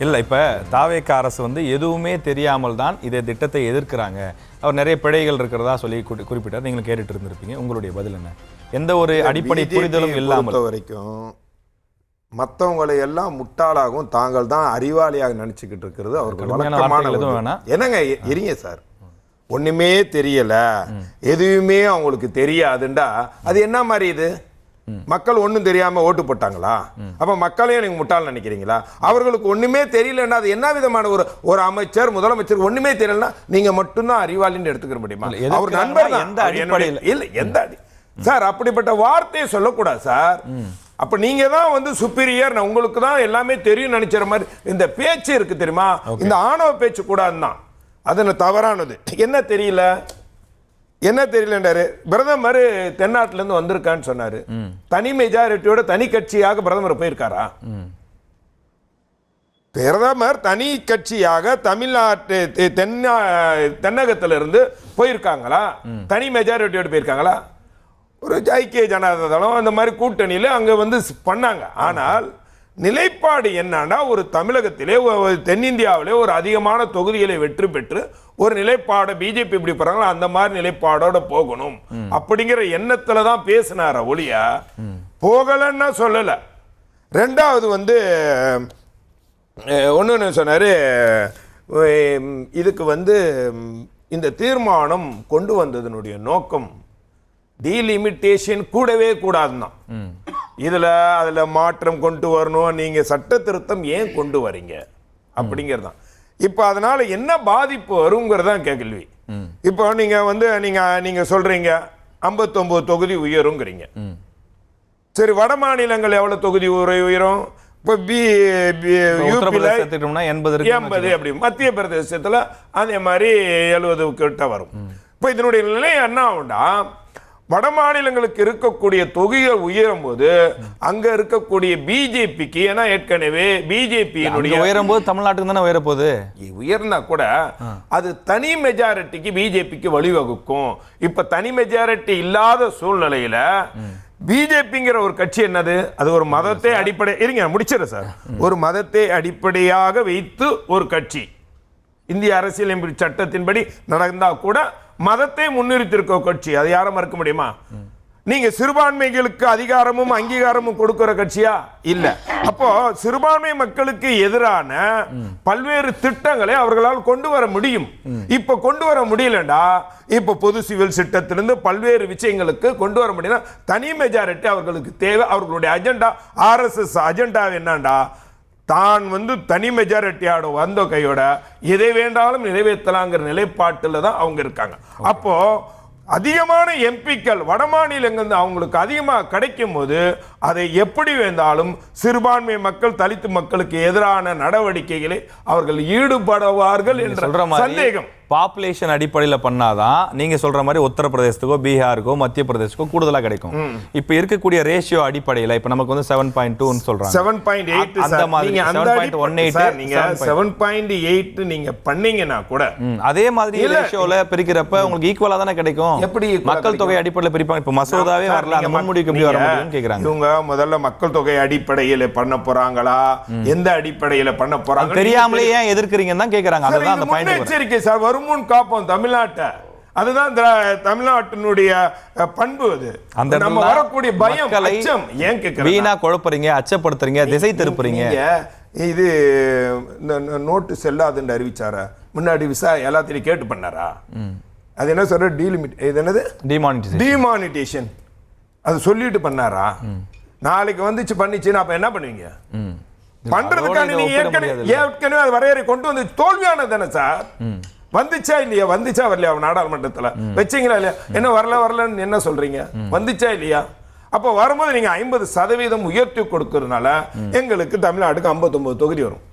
இல்லை. இப்போ தாவேக அரசு வந்து எதுவுமே தெரியாமல் தான் இதை திட்டத்தை எதிர்க்கிறாங்க. அவர் நிறைய பிழைகள் இருக்கிறதா சொல்லி குறிப்பிட்டார். நீங்களும் கேட்டுட்டு இருந்திருப்பீங்க. உங்களுடைய பதில் என்ன? எந்த ஒரு அடிப்படை புரிதலும் இல்லாமல் வரைக்கும் மற்றவங்களை எல்லாம் முட்டாளாகவும் தாங்கள் தான் அறிவாளியாக நினைச்சுக்கிட்டு இருக்கிறது அவர்கள். என்னங்க எரிங்க சார், ஒண்ணுமே தெரியல, எதுவுமே அவங்களுக்கு தெரியாதுண்டா அது என்ன மாதிரி? இது மக்கள் ஒன்றும் தெரியாம ஓட்டு போட்டாங்களா? அப்ப மக்களையும் நீங்க முட்டாள் நினைக்கிறீங்களா? அவர்களுக்கு ஒண்ணுமே தெரியலன்னா அது என்ன விதமான ஒரு அமைச்சர் முதலமைச்சர் ஒண்ணுமே தெரியலன்னா நீங்க மட்டும்தான் அறிவாளின்னு எடுத்துக்கிற முடியுமா? அவர் நண்பர் இல்ல எந்த அடி சார், அப்படிப்பட்ட வார்த்தையை சொல்லக்கூடாது சார். அப்ப நீங்க தான் வந்து சுப்பீரியர், உங்களுக்கு தான் எல்லாமே தெரியும் நினைக்கிற மாதிரி இந்த பேச்சு இருக்கு தெரியுமா? இந்த ஆணவ பேச்சு கூடாதுதான், அது தவறானது. என்ன தெரியல என்ன தெரியலன்றாரு பிரதமர். தென்னாட்டுல இருந்து வந்திருக்கான்னு சொன்னாரு. தனி மெஜாரிட்டியோட தனி கட்சியாக பிரதமர் போயிருக்காரா? பிரதமர் தனி கட்சியாக தமிழ்நாட்டு தென்னகத்திலிருந்து போயிருக்காங்களா? தனி மெஜாரிட்டியோட போயிருக்காங்களா? ஒரு ஐக்கிய ஜனதா தளம் அந்த மாதிரி கூட்டணியில அங்க வந்து பண்ணாங்க. ஆனால் நிலைப்பாடு என்னன்னா, ஒரு தமிழகத்திலே தென்னிந்தியாவிலே ஒரு அதிகமான தொகுதிகளை வெற்றி பெற்று ஒரு நிலைப்பாடு பிஜேபி இப்படி போறாங்களோ அந்த மாதிரி நிலைப்பாடோட போகணும் அப்படிங்கிற எண்ணத்துல தான் பேசினார ஒழிய போகலன்னா சொல்லல. ரெண்டாவது வந்து ஒன்னு சொன்னாரு, இதுக்கு வந்து இந்த தீர்மானம் கொண்டு வந்ததனுடைய நோக்கம் டீலிமிட்டேஷன் கூடவே கூடாதுன்னா, அதுல மாற்றம் கொண்டு வரணும், நீங்க சட்ட திருத்தம் ஏன் கொண்டு வரீங்க அப்படிங்கறதுதான். இப்ப அதனால என்ன பாதிப்பு வருங்கிறதா கேள்வி. இப்போ நீங்க வந்து நீங்க சொல்றீங்க 59 தொகுதி உயருங்கிறீங்க. சரி, வட மாநிலங்கள் எவ்வளவு தொகுதி உயரும்? இப்போ யூபில 80 அப்படி, மத்திய பிரதேசத்துல அதே மாதிரி 70 கிட்ட வரும். இப்போ இதனுடைய நிலை என்ன ஆகும்னா, வட மாநிலங்களுக்கு இருக்கக்கூடிய தொகைகள் உயரும் போது அங்க இருக்கக்கூடிய பிஜேபிக்கு, ஏன்னா ஏற்கனவே பிஜேபியினுடைய உயரும் போது தமிழ்நாட்டுக்கு தானே உயர போகுது, உயர்னா கூட அது தனி மெஜாரிட்டிக்கு பிஜேபிக்கு வழிவகுக்கும். இப்ப தனி மெஜாரிட்டி இல்லாத சூழ்நிலையில பிஜேபிங்கிற ஒரு கட்சி என்னது, அது ஒரு மதத்தை அடிப்படை இருங்க முடிச்சிடும் சார், ஒரு மதத்தை அடிப்படையாக வைத்து ஒரு கட்சி இந்திய அரசியலமைப்பு சட்டத்தின்படி நடந்தா கூட மதத்தை முன்னிறுத்திருக்க கட்சி, அதை யாரும் மறுக்க முடியுமா? நீங்க சிறுபான்மைகளுக்கு அதிகாரமும் அங்கீகாரமும் கொடுக்கிற கட்சியா? இல்ல. அப்போ சிறுபான்மை மக்களுக்கு எதிரான பல்வேறு திட்டங்களை அவர்களால் கொண்டு வர முடியும். இப்ப கொண்டு வர முடியலண்டா, இப்ப பொது சிவில் சட்டத்திலிருந்து பல்வேறு விஷயங்களுக்கு கொண்டு வர முடியல. தனி மெஜாரிட்டி அவர்களுக்கு தேவை. அவர்களுடைய அஜெண்டா, RSS அஜெண்டா என்னண்டா, தான் வந்து தனி மெஜாரிட்டியோட வந்த கையோட எதை வேண்டாலும் நிறைவேற்றலாங்கிற நிலைப்பாட்டில் தான் அவங்க இருக்காங்க. அப்போ அதிகமான எம்பிக்கள் வட மாநிலங்கள் அவங்களுக்கு அதிகமாக கிடைக்கும் போது அதை எப்படி வேண்டாலும் சிறுபான்மை மக்கள் தலித்து மக்களுக்கு எதிரான நடவடிக்கைகளை அவர்கள் ஈடுபடுவார்கள் என்ற சந்தேகம். பாப்புலேஷன் அடிப்படையில் பண்ணாதான் நீங்க சொல்ற மாதிரி உத்தரப்பிரதேசத்துக்கோ பீகாருக்கோ மத்திய பிரதேசத்துக்கோ கூடுதலா கிடைக்கும். இப்ப இருக்கக்கூடிய ரேஷியோ அடிப்படையில் இப்ப நமக்கு வந்து 7.2 சொல்றாங்க, 7.8 அந்த மாதிரி 7.18 நீங்க 7.8 நீங்க பண்ணீங்கன்னா கூட அதே மாதிரி ரேஷியோல பிரிக்கிறப்ப உங்களுக்கு ஈக்குவலா தானே கிடைக்கும். எப்படி மக்கள் தொகை அடிப்படையில் பிரிப்பாங்க? இப்ப மசோதாவே வரல, அந்த முன்முடிவுக்கு எப்படி வர முடியும்னு கேக்குறாங்க. இவங்க முதல்ல மக்கள் தொகை அடிப்படையில் பண்ண போறாங்களா, எந்த அடிப்படையில் பண்ண போறாங்க தெரியாமலே ஏன் எதிர்க்கிறீங்கன்னு தான் கேக்குறாங்க. அதுதான் அந்த பாயிண்ட். எச்சரிக்கை சார், வருமுன் காப்போம் தமிழ்நாட்டை, அதுதான் தமிழ்நாட்டினுடைய பண்பு. அது அந்த நம்ம வரக்கூடிய பயம், அச்சம் ஏன் கேக்குறீங்க? வீணா குழப்பறீங்க, அச்சப்படுத்துறீங்க, திசை திருப்புறீங்க. இது இந்த நோட்டு செல்லாதுன்னு அறிவிச்சாரா? முன்னாடி விசா எல்லாத்தையும் கேட்டு பண்ணாரா? அது என்ன சொல்ற, டீலிமிட், இது என்னது, டிமானிட்டேஷன், அது சொல்லிட்டு பண்ணாரா? நாளைக்கு வந்துச்சு பண்ணிச்சுன்னா அப்ப என்ன பண்ணுவீங்க? பண்றதுக்கான நீங்க ஏற்கனவே அது வரையறை கொண்டு வந்து தோல்வியானது தானே சார்? வந்துச்சா இல்லையா? வந்துச்சா வரலையா? நாடாளுமன்றத்துல வச்சீங்களா இல்லையா? என்ன வரலன்னு என்ன சொல்றீங்க? வந்துச்சா இல்லையா? அப்ப வரும்போது நீங்க 50% உயர்த்தி கொடுக்கறதுனால எங்களுக்கு தமிழ்நாட்டுக்கு 59 தொகுதி வரும்.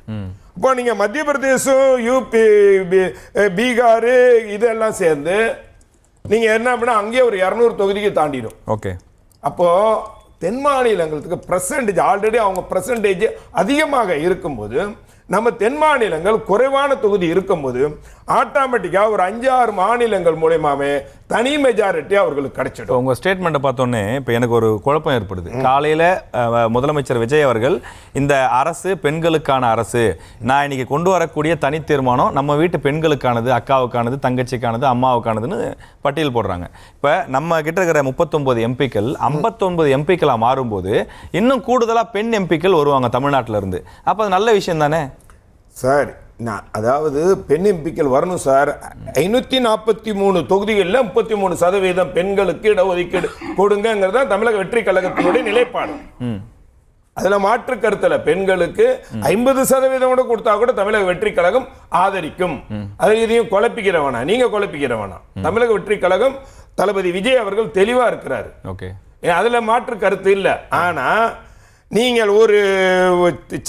இப்போ நீங்க மத்திய பிரதேசம், யூபி, பீகார் இதெல்லாம் சேர்ந்து நீங்க என்ன பண்ணா அங்கேயே ஒரு 200 தொகுதிக்கு தாண்டிடும். ஓகே. அப்போ தென் மாநிலங்களுக்கு பெர்சன்டேஜ் ஆல்ரெடி அவங்க பெர்சன்டேஜ் அதிகமாக இருக்கும்போது, நம்ம தென் மாநிலங்கள் குறைவான தொகுதி இருக்கும்போது ஆட்டோமேட்டிக்கா ஒரு 5-6 மாநிலங்கள் மூலமாவே தனி மெஜாரிட்டி அவர்களுக்கு கிடைச்சிடும். உங்க ஸ்டேட்மெண்ட்டை பார்த்தோன்னே இப்போ எனக்கு ஒரு குழப்பம் ஏற்படுது. காலையில முதலமைச்சர் விஜய் அவர்கள் இந்த அரசு பெண்களுக்கான அரசு, நான் இன்னைக்கு கொண்டு வரக்கூடிய தனி தீர்மானம் நம்ம வீட்டு பெண்களுக்கானது, அக்காவுக்கானது, தங்கச்சிக்கானது, அம்மாவுக்கானதுன்னு பட்டியல் போடுறாங்க. இப்போ நம்ம கிட்ட இருக்கிற 39 எம்பிக்கள் 59 எம்பிக்களா மாறும்போது இன்னும் கூடுதலா பெண் எம்பிக்கள் வருவாங்க தமிழ்நாட்டில இருந்து. அப்ப அது நல்ல விஷயம் தானே சார்? அதாவது பெண் எம்பிக்கள் வரணும் சார். 543 தொகுதிகளில் 33% பெண்களுக்கு இடஒதுக்கீடு கொடுங்கிறதா தமிழக வெற்றி கழகத்தினுடைய நிலைப்பாடு. அதுல மாற்று கருத்துல பெண்களுக்கு 50% கூட கொடுத்தா கூட தமிழக வெற்றி கழகம் ஆதரிக்கும். அதை இதையும் குழப்பிக்கிறவனா, நீங்க குழப்பிக்கிறவனா? தமிழக வெற்றி கழகம் தளபதி விஜய் அவர்கள் தெளிவா இருக்கிறாரு. ஓகே, அதுல மாற்று கருத்து இல்ல. ஆனா நீங்கள் ஒரு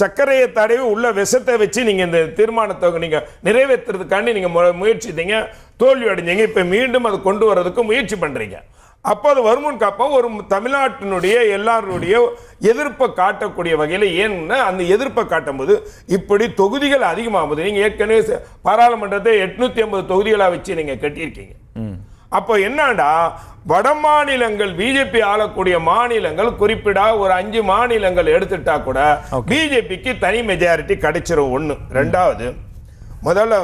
சர்க்கரையை தடவி உள்ள விஷத்தை வச்சு நீங்க இந்த தீர்மானத்தை நீங்க நிறைவேற்றுறதுக்காண்டி நீங்க முயற்சித்தீங்க, தோல்வி அடைஞ்சீங்க. இப்ப மீண்டும் அதை கொண்டு வர்றதுக்கு முயற்சி பண்றீங்க. அப்போ அது வருமுன் காப்போம் ஒரு தமிழ்நாட்டினுடைய எல்லாருடைய எதிர்ப்பை காட்டக்கூடிய வகையில். ஏன்னா அந்த எதிர்ப்பை காட்டும் போது இப்படி தொகுதிகள் அதிகமாகுது. நீங்க ஏற்கனவே பாராளுமன்றத்தை 850 தொகுதிகளாக வச்சு நீங்க கட்டியிருக்கீங்க. அப்போ என்னடா, வட மாநிலங்கள் பிஜேபி ஆளக்கூடிய மாநிலங்கள் குறிப்பிடா ஒரு 5 மாநிலங்கள் எடுத்துட்டா கூட பிஜேபிக்கு தனி மெஜாரிட்டி கிடைச்சிரும். ஒண்ணு. ரெண்டாவது, முதல்ல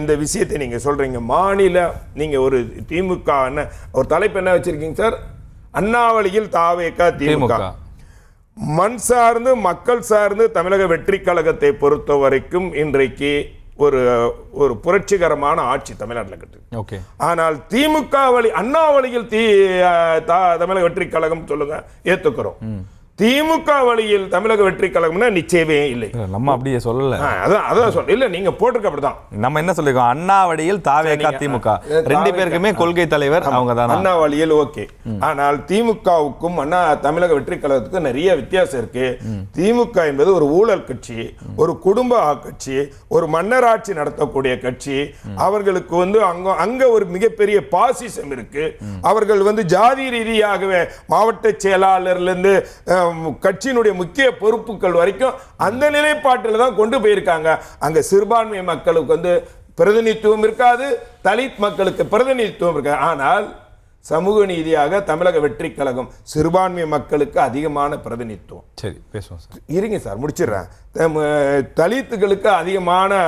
இந்த விஷயத்தை நீங்க சொல்றீங்க மாநில, நீங்க ஒரு திமுக ஒரு தலைப்பு என்ன வச்சிருக்கீங்க சார்? அண்ணாவழியில் தாவேகா திமுக. மண் சார்ந்து மக்கள் சார்ந்து தமிழக வெற்றி கழகத்தை பொறுத்த வரைக்கும் இன்றைக்கு ஒரு புரட்சிகரமான ஆட்சி தமிழ்நாட்டில் கட்டு. ஆனால் திமுக வழி அண்ணா வழியில் தமிழக வெற்றி கழகம் சொல்லுங்க, ஏத்துக்கிறோம். திமுக வழியில் தமிழக வெற்றி கழகம்னா நிச்சயமே இல்லை. நம்ம அப்படியே சொல்லல. அதான் சொல்ல இல்ல, நீங்க போட்டிருக்க அப்படிதான். நம்ம என்ன சொல்லிருக்கோம்? அண்ணா வழியில் தாவேகா திமுக ரெண்டு பேருக்குமே கொள்கை தலைவர் அவங்க தான். அண்ணா வழியில் ஓகே. ஆனால் திமுகவுக்கும் அண்ணா தமிழக வெற்றி கழகத்துக்கும் நிறைய வித்தியாசம் இருக்கு. திமுக என்பது ஒரு ஊழல் கட்சி, ஒரு குடும்ப கட்சி, ஒரு மன்னராட்சி நடத்தக்கூடிய கட்சி. அவர்களுக்கு அங்க ஒரு மிகப்பெரிய பாசிசம் இருக்கு. அவர்கள் ஜாதி ரீதியாகவே மாவட்ட செயலாளர்ல இருந்து கட்சியினுடைய முக்கிய பொறுப்புகள் வரைக்கும் அந்த நிலைப்பாட்டில் தான் கொண்டு போயிருக்காங்க. அங்க சிறுபான்மை மக்களுக்கு பிரதிநிதித்துவம் இருக்காது, தலித் மக்களுக்கு பிரதிநிதித்துவம் இருக்காது. ஆனால் சமூக நீதியாக தமிழக வெற்றி கழகம் சிறுபான்மை மக்களுக்கு அதிகமான பிரதிநிதித்துவம். சரி, பேசுவோம் சார். இருங்க சார், முடிச்சிடுறேன். தலித்துகளுக்கு அதிகமான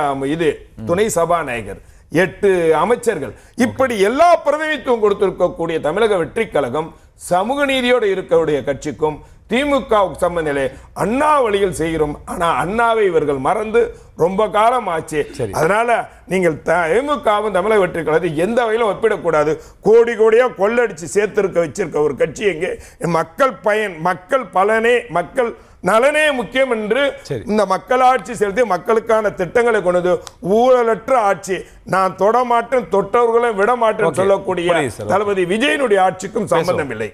துணை சபாநாயகர், 8 அமைச்சர்கள், இப்படி எல்லா பிரதிநிதித்துவம் கொடுத்திருக்கக்கூடிய தமிழக வெற்றி கழகம் சமூக நீதியோடு இருக்கக்கூடிய கட்சிக்கும் திமுகவுக்கு சம்பந்தம் அண்ணா வழியில் செய்கிறோம். ஆனா அண்ணாவை இவர்கள் மறந்து ரொம்ப காலம் ஆச்சு. அதனால நீங்கள் திமுகவும் தமிழக வெற்றி கழகத்தை எந்த வகையிலும் ஒப்பிடக்கூடாது. கோடி கோடியா கொள்ளடிச்சு சேர்த்திருக்க வச்சிருக்க ஒரு கட்சி எங்கே மக்கள் பயன், மக்கள் பலனே, மக்கள் நலனே முக்கியம் என்று இந்த மக்களாட்சி செலுத்தி மக்களுக்கான திட்டங்களை கொண்டது ஊழலற்ற ஆட்சி. நான் தொடமாட்டேன், தொட்டவர்களை விட மாட்டேன் சொல்லக்கூடிய தளபதி விஜயனுடைய ஆட்சிக்கும் சம்பந்தம் இல்லை.